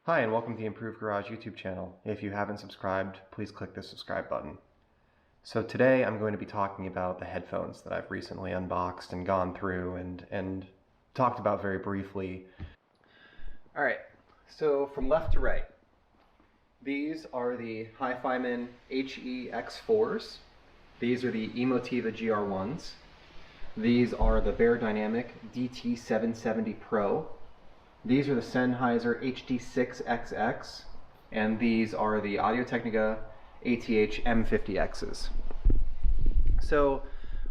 Hi, and welcome to the Improved Garage YouTube channel. If you haven't subscribed, please click the subscribe button. So today I'm going to be talking about the headphones that I've recently unboxed and gone through and talked about very briefly. Alright, so from left to right, these are the Hi-Fi-Man HE6xx. These are the Emotiva GR1s. These are the Beyerdynamic DT770 Pro. These are the Sennheiser Hd6xx, and these are the Audio-Technica ATH M50Xs. So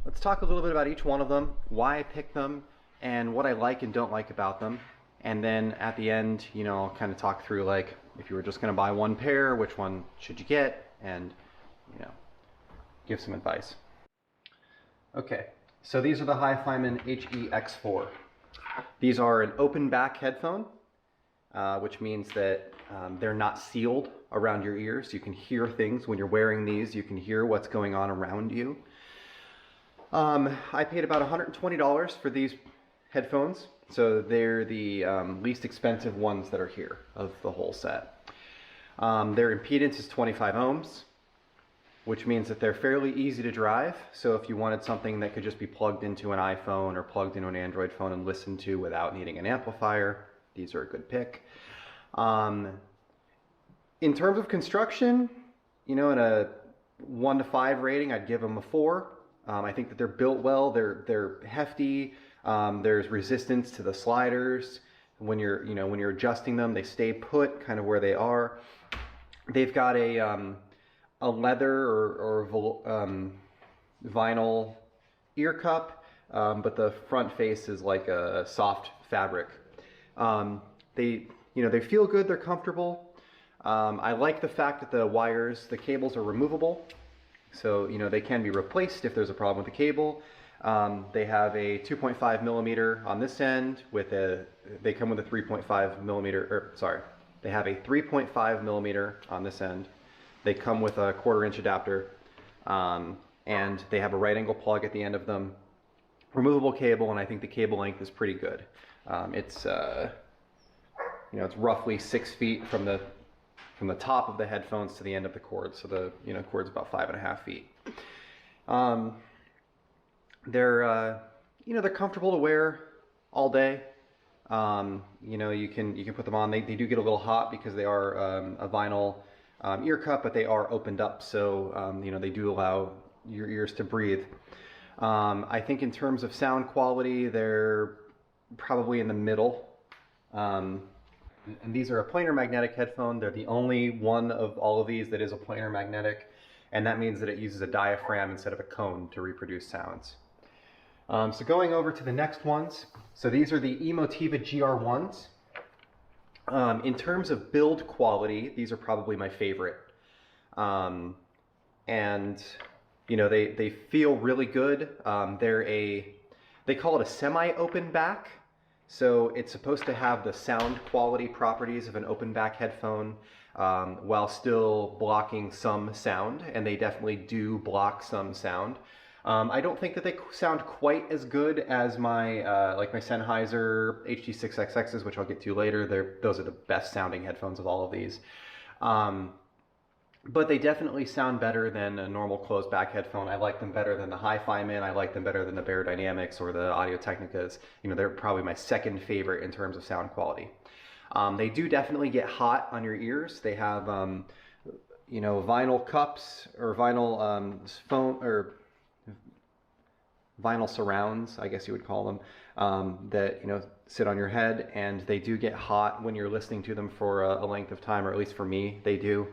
let's talk a little bit about each one of them, why I picked them, and what I like and don't like about them. And then at the end, I'll kind of talk through, like, if you were just going to buy one pair, which one should you get, and give some advice. Okay, so these are the Hi-Fi-Man HE6x4. These are an open back headphone, which means that they're not sealed around your ears. You can hear things when you're wearing these. You can hear what's going on around you. I paid about $120 for these headphones, so they're the least expensive ones that are here of the whole set. Their impedance is 25 ohms, which means that they're fairly easy to drive. So if you wanted something that could just be plugged into an iPhone or plugged into an Android phone and listened to without needing an amplifier, these are a good pick. In terms of construction, in a 1 to 5 rating, I'd give them a 4. I think that they're built well, they're hefty, there's resistance to the sliders. When you're adjusting them, they stay put kind of where they are. They've got a leather or vinyl ear cup, but the front face is like a soft fabric. They feel good, they're comfortable. I like the fact that the cables are removable, so they can be replaced if there's a problem with the cable. They have a 2.5 millimeter on this end they come with a 3.5 millimeter, they have a 3.5 millimeter on this end. They come with a 1/4 inch adapter, and they have a right angle plug at the end of them. Removable cable, and I think the cable length is pretty good. It's roughly 6 feet from the top of the headphones to the end of the cord, so the cord's about 5.5 feet. They're comfortable to wear all day. You can put them on. They do get a little hot because they are a vinyl ear cup, but they are opened up, so they do allow your ears to breathe. I think in terms of sound quality, they're probably in the middle. And these are a planar magnetic headphone. They're the only one of all of these that is a planar magnetic, and that means that it uses a diaphragm instead of a cone to reproduce sounds. So going over to the next ones, so these are the Emotiva GR1s. In terms of build quality, these are probably my favorite. And they feel really good. They call it a semi-open back. So it's supposed to have the sound quality properties of an open back headphone, while still blocking some sound, and they definitely do block some sound. I don't think that they sound quite as good as my Sennheiser Hd6xx's, which I'll get to later. Those are the best sounding headphones of all of these. But they definitely sound better than a normal closed back headphone. I like them better than the Hi-Fi-Man. I like them better than the Beyerdynamics or the Audio-Technicas. They're probably my second favorite in terms of sound quality. They do definitely get hot on your ears. They have vinyl cups or vinyl foam or vinyl surrounds, I guess you would call them, that sit on your head, and they do get hot when you're listening to them for a length of time, or at least for me, they do.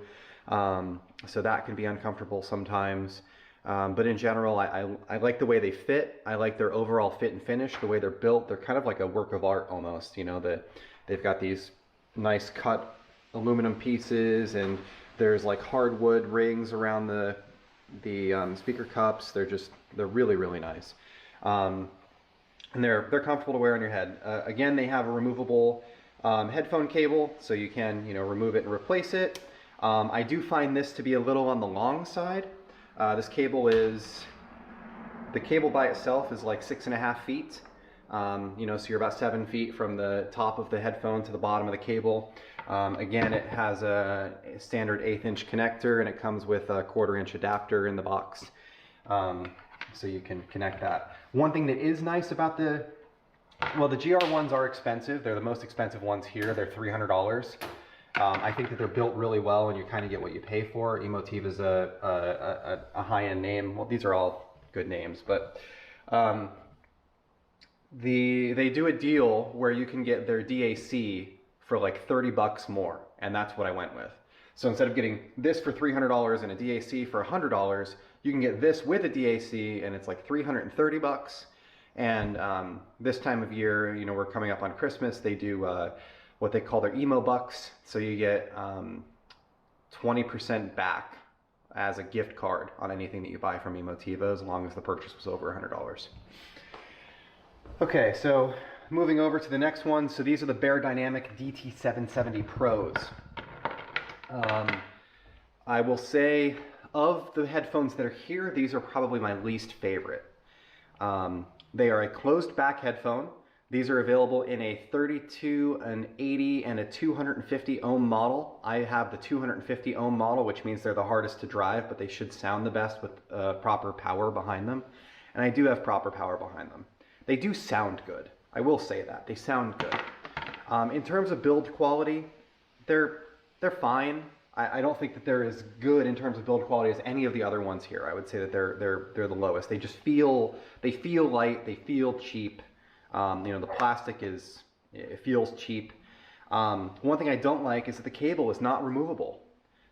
So that can be uncomfortable sometimes. But in general, I like the way they fit. I like their overall fit and finish, the way they're built. They're kind of like a work of art almost, that they've got these nice cut aluminum pieces, and there's like hardwood rings around the speaker cups. They're really, really nice. And they're comfortable to wear on your head. Again, they have a removable headphone cable, so you can remove it and replace it. I do find this to be a little on the long side. The cable by itself is like 6.5 feet. So you're about 7 feet from the top of the headphone to the bottom of the cable. Again, it has a standard 1/8 inch connector, and it comes with a 1/4 inch adapter in the box. So you can connect that. One thing that is nice about the GR ones are expensive. They're the most expensive ones here. They're $300. I think that they're built really well, and you kind of get what you pay for. Emotive is a high-end name. Well, these are all good names, but they do a deal where you can get their DAC for like $30 more, and that's what I went with. So instead of getting this for $300 and a DAC for $100, you can get this with a DAC, and it's like $330. And this time of year, you know, we're coming up on Christmas. They do what they call their emo bucks. So you get 20% back as a gift card on anything that you buy from Emotiva, as long as the purchase was over $100. Okay, so moving over to the next one. So these are the Bear Dynamic DT770 Pros. I will say, of the headphones that are here, these are probably my least favorite. They are a closed back headphone. These are available in a 32, an 80, and a 250 ohm model. I have the 250 ohm model, which means they're the hardest to drive, but they should sound the best with proper power behind them. And I do have proper power behind them. They do sound good. I will say that. They sound good. In terms of build quality, they're fine. I don't think that they're as good in terms of build quality as any of the other ones here. I would say that they're the lowest. They just feel light. They feel cheap. You know, the plastic it feels cheap. One thing I don't like is that the cable is not removable.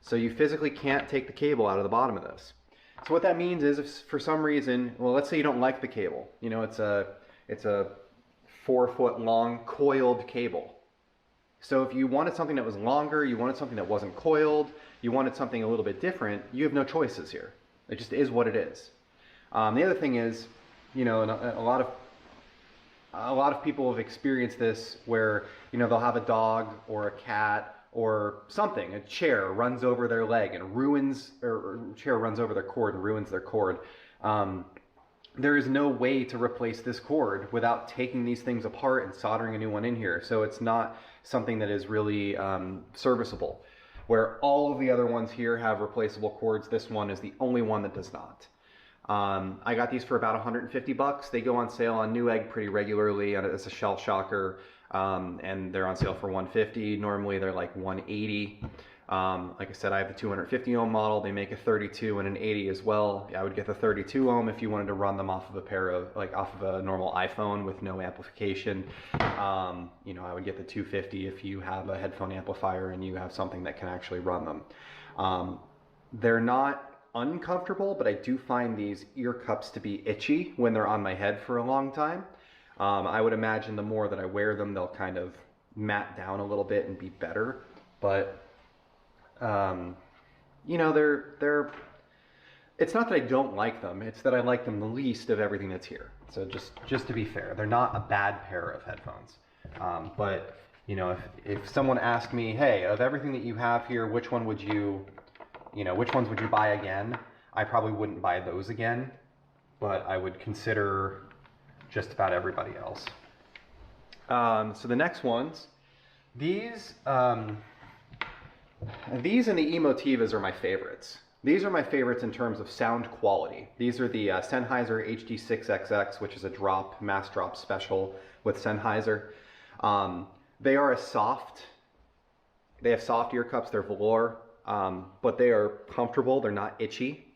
So you physically can't take the cable out of the bottom of this. So what that means is, if for some reason, well, let's say you don't like the cable. You know, it's a 4-foot long coiled cable. So if you wanted something that was longer, you wanted something that wasn't coiled, you wanted something a little bit different, you have no choices here. It just is what it is. The other thing is, you know, a lot of people have experienced this where, you know, they'll have a dog or a cat or something, a chair runs over their leg and ruins, or chair runs over their cord and ruins their cord. There is no way to replace this cord without taking these things apart and soldering a new one in here. So it's not something that is really serviceable. Where all of the other ones here have replaceable cords, this one is the only one that does not. I got these for about $150. They go on sale on Newegg pretty regularly as a shell shocker, and they're on sale for $150. Normally they're like $180. Like I said, I have the 250 ohm model. They make a 32 and an 80 as well. I would get the 32 ohm if you wanted to run them off of off of a normal iPhone with no amplification. You know, I would get the 250 if you have a headphone amplifier and you have something that can actually run them. They're not uncomfortable, but I do find these ear cups to be itchy when they're on my head for a long time. I would imagine the more that I wear them, they'll kind of mat down a little bit and be better. But you know, it's not that I don't like them, it's that I like them the least of everything that's here. So just to be fair, they're not a bad pair of headphones. But you know, if someone asked me, hey, of everything that you have here, which ones would you buy again? I probably wouldn't buy those again, but I would consider just about everybody else. So the next ones, these and the Emotivas are my favorites. These are my favorites in terms of sound quality. These are the Sennheiser Hd6xx, which is a mass drop special with Sennheiser. They are they have soft ear cups, they're velour, but they are comfortable, they're not itchy.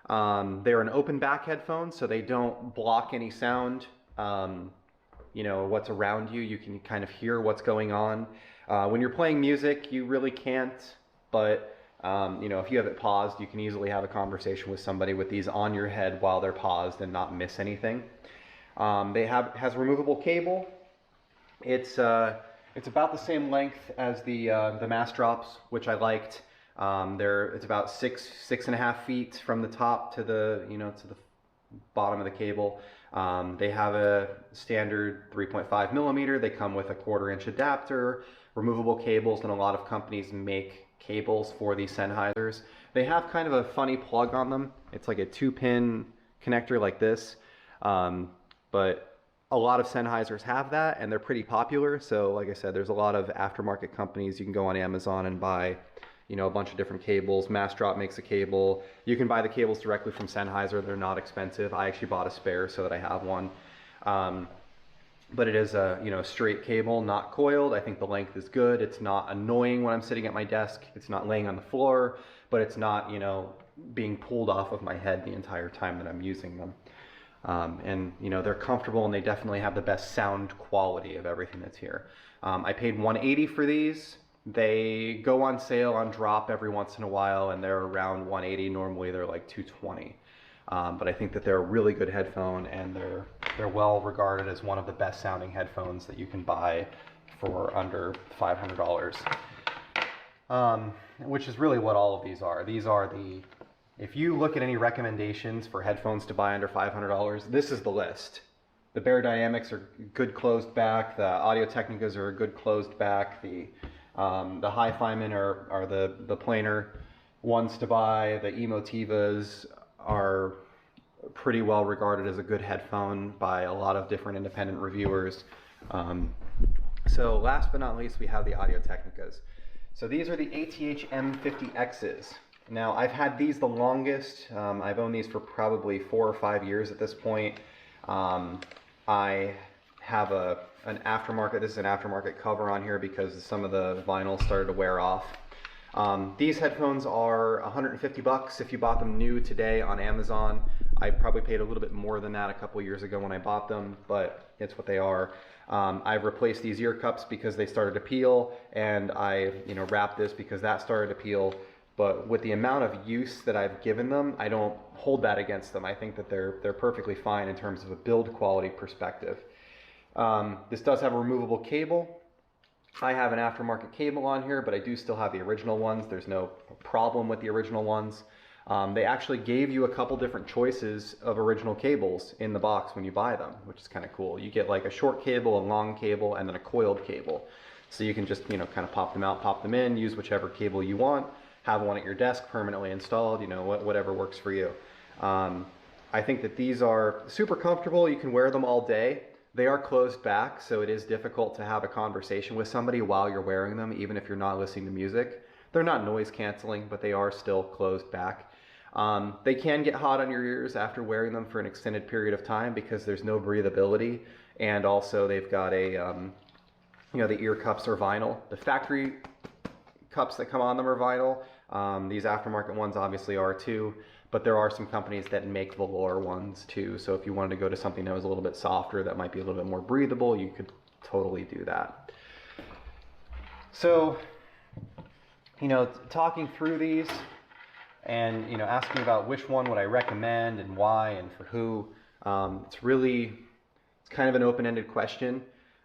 They're an open back headphone, so they don't block any sound. You know, what's around you, you can kind of hear what's going on. When you're playing music, you really can't, but you know, if you have it paused, you can easily have a conversation with somebody with these on your head while they're paused and not miss anything. Has removable cable. It's about the same length as the mass drops, which I liked. It's about 6.5 feet from the top to the bottom of the cable. They have a standard 3.5 millimeter. They come with a 1/4 inch adapter, removable cables, and a lot of companies make cables for these Sennheisers. They have kind of a funny plug on them. It's like a 2-pin connector like this, but a lot of Sennheisers have that, and they're pretty popular. So like I said, there's a lot of aftermarket companies. You can go on Amazon and buy, you know, a bunch of different cables. Massdrop makes a cable. You can buy the cables directly from Sennheiser. They're not expensive. I actually bought a spare so that I have one. But it is a, you know, straight cable, not coiled. I think the length is good. It's not annoying when I'm sitting at my desk. It's not laying on the floor, but it's not, you know, being pulled off of my head the entire time that I'm using them. And you know, they're comfortable, and they definitely have the best sound quality of everything that's here. I paid $180 for these. They go on sale on drop every once in a while, and they're around $180. Normally they're like $220. But I think that they're a really good headphone, and they're well regarded as one of the best sounding headphones that you can buy for under $500. Which is really what all of these are. These are the, if you look at any recommendations for headphones to buy under $500, this is the list. The Beyerdynamics are good closed back. The Audio-Technicas are a good closed back. The Hi-Fi-Men are the plainer ones to buy. The Emotivas are pretty well regarded as a good headphone by a lot of different independent reviewers. So last but not least, we have the Audio-Technicas. So these are the ATH M50Xs. Now, I've had these the longest. I've owned these for probably 4 or 5 years at this point. I have an aftermarket, this is an aftermarket cover on here because some of the vinyl started to wear off. These headphones are $150 if you bought them new today on Amazon. I probably paid a little bit more than that a couple years ago when I bought them, but it's what they are. I've replaced these ear cups because they started to peel, and I, you know, wrapped this because that started to peel. But with the amount of use that I've given them, I don't hold that against them. I think that they're perfectly fine in terms of a build quality perspective. This does have a removable cable. I have an aftermarket cable on here, but I do still have the original ones. There's no problem with the original ones. They actually gave you a couple different choices of original cables in the box when you buy them, which is kind of cool. You get like a short cable, a long cable, and then a coiled cable. So you can just, you know, kind of pop them out, pop them in, use whichever cable you want. Have one at your desk permanently installed, you know, whatever works for you. I think that these are super comfortable. You can wear them all day. They are closed back, so it is difficult to have a conversation with somebody while you're wearing them, even if you're not listening to music. They're not noise canceling, but they are still closed back. They can get hot on your ears after wearing them for an extended period of time because there's no breathability, and also they've got a, you know, the ear cups are vinyl. The factory cups that come on them are vinyl. These aftermarket ones obviously are too, but there are some companies that make velour ones too. So if you wanted to go to something that was a little bit softer, that might be a little bit more breathable, you could totally do that. So, you know, talking through these and, you know, asking about which one would I recommend and why and for who, it's kind of an open-ended question.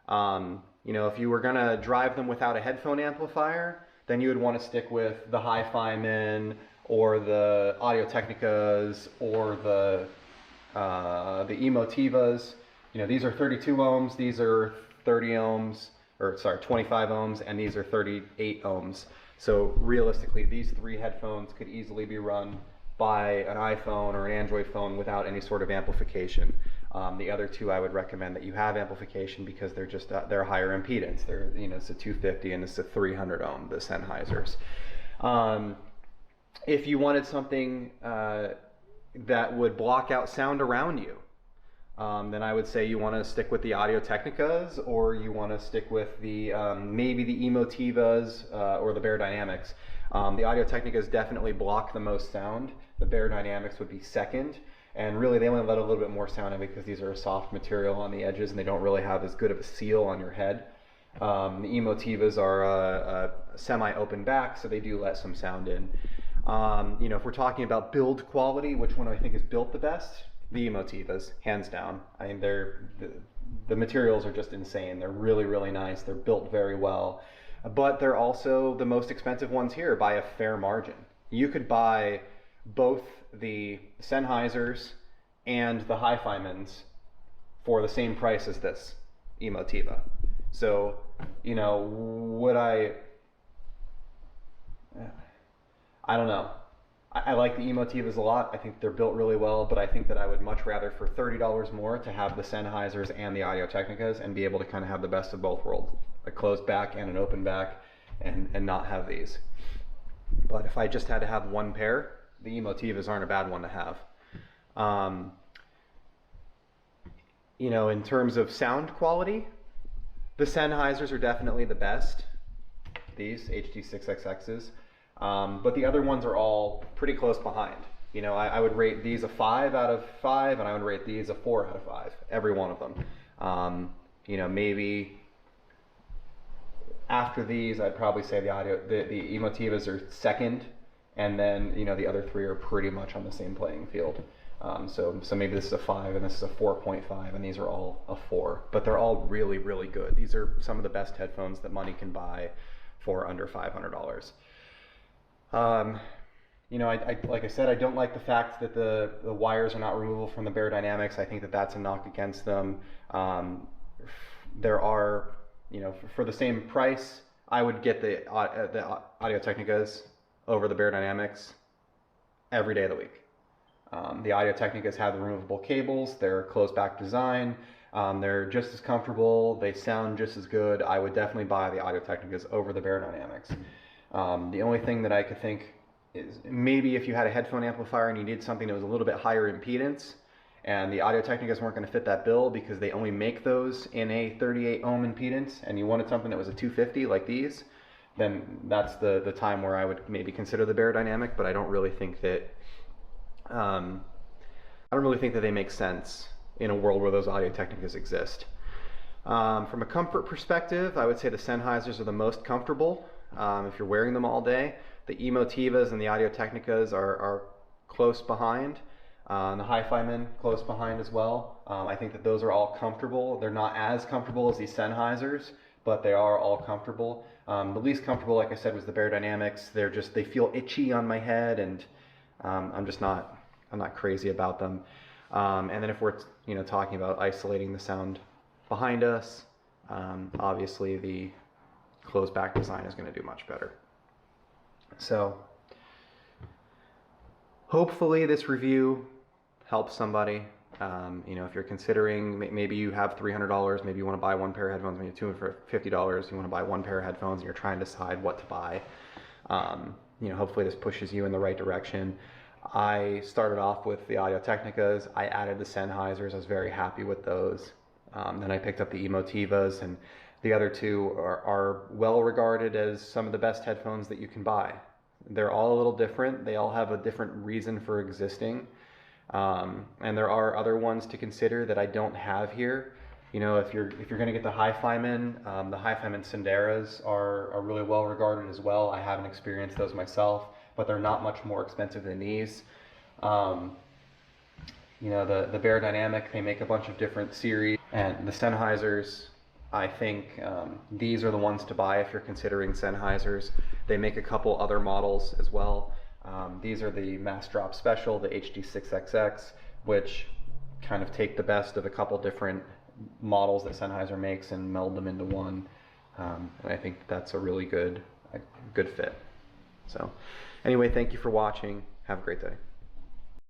You know, if you were gonna drive them without a headphone amplifier, then you would want to stick with the Hi-Fi-Men or the Audio-Technicas or the Emotivas. You know, these are 32 ohms, these are 30 ohms, or sorry, 25 ohms, and these are 38 ohms. So realistically, these 3 headphones could easily be run by an iPhone or an Android phone without any sort of amplification. The other 2 I would recommend that you have amplification because they're just they're higher impedance. They're, you know, it's a 250 and it's a 300 ohm, the Sennheisers. If you wanted something that would block out sound around you, then I would say you want to stick with the Audio-Technicas, or you want to stick with the maybe the Emotivas or the Beyerdynamics. The Audio-Technicas definitely block the most sound. The Beyerdynamics would be second. And really, they only let a little bit more sound in because these are a soft material on the edges and they don't really have as good of a seal on your head. The Emotivas are a semi-open back, so they do let some sound in. You know, if we're talking about build quality, which one I think is built the best? The Emotivas, hands down. I mean, the materials are just insane. They're really, really nice. They're built very well. But they're also the most expensive ones here by a fair margin. You could buy both the Sennheisers and the Hi-Fi-Mens for the same price as this Emotiva. So, you know, would I don't know. I like the Emotivas a lot. I think they're built really well, but I think that I would much rather for $30 more to have the Sennheisers and the Audio-Technicas and be able to kind of have the best of both worlds, a closed back and an open back, and not have these. But if I just had to have one pair, the Emotivas aren't a bad one to have. You know, in terms of sound quality, the Sennheisers are definitely the best, these Hd6xx's, but the other ones are all pretty close behind. You know, I would rate these a 5 out of 5, and I would rate these a 4 out of 5, every one of them. You know, maybe after these, I'd probably say the Emotivas are second, and then, you know, the other three are pretty much on the same playing field. So maybe this is a 5 and this is a 4.5, and these are all a 4, but they're all really, really good. These are some of the best headphones that money can buy for under $500. You know, like I said, I don't like the fact that the wires are not removable from the Beyerdynamics. I think that that's a knock against them. There are, you know, for the same price, I would get the Audio-Technicas over the Beyerdynamics every day of the week. The Audio-Technicas have the removable cables, they're closed back design, they're just as comfortable, they sound just as good. I would definitely buy the Audio-Technicas over the Beyerdynamics. The only thing that I could think is maybe if you had a headphone amplifier and you needed something that was a little bit higher impedance, and the Audio-Technicas weren't going to fit that bill because they only make those in a 38 ohm impedance, and you wanted something that was a 250 like these, then that's the time where I would maybe consider the Beyerdynamic, but I don't really think that they make sense in a world where those Audio-Technicas exist. From a comfort perspective, I would say the Sennheisers are the most comfortable if you're wearing them all day. The Emotivas and the Audio-Technicas are close behind. The Hi-Fi-Men close behind as well. I think that those are all comfortable. They're not as comfortable as these Sennheisers, but they are all comfortable. The least comfortable, like I said, was the Beyerdynamics. They feel itchy on my head, and I'm not crazy about them. And then if we're, you know, talking about isolating the sound behind us, obviously the closed back design is going to do much better. So hopefully this review helps somebody. You know, if you're considering, maybe you have $300, maybe you want to buy one pair of headphones, maybe $250, you want to buy one pair of headphones, and you're trying to decide what to buy. You know, hopefully this pushes you in the right direction. I started off with the Audio-Technicas. I added the Sennheisers. I was very happy with those. Then I picked up the Emotivas, and the other two are well regarded as some of the best headphones that you can buy. They're all a little different. They all have a different reason for existing. And there are other ones to consider that I don't have here. You know, if you're going to get the Hi-Fi-Men, the Hi-Fi-Men Senderas are really well regarded as well. I haven't experienced those myself, but they're not much more expensive than these. You know, the Beyerdynamic, they make a bunch of different series, and the Sennheisers, I think these are the ones to buy if you're considering Sennheisers. They make a couple other models as well. These are the Mass Drop Special, the Hd6xx, which kind of take the best of a couple different models that Sennheiser makes and meld them into one. And I think that's a really good fit. So anyway, thank you for watching. Have a great day.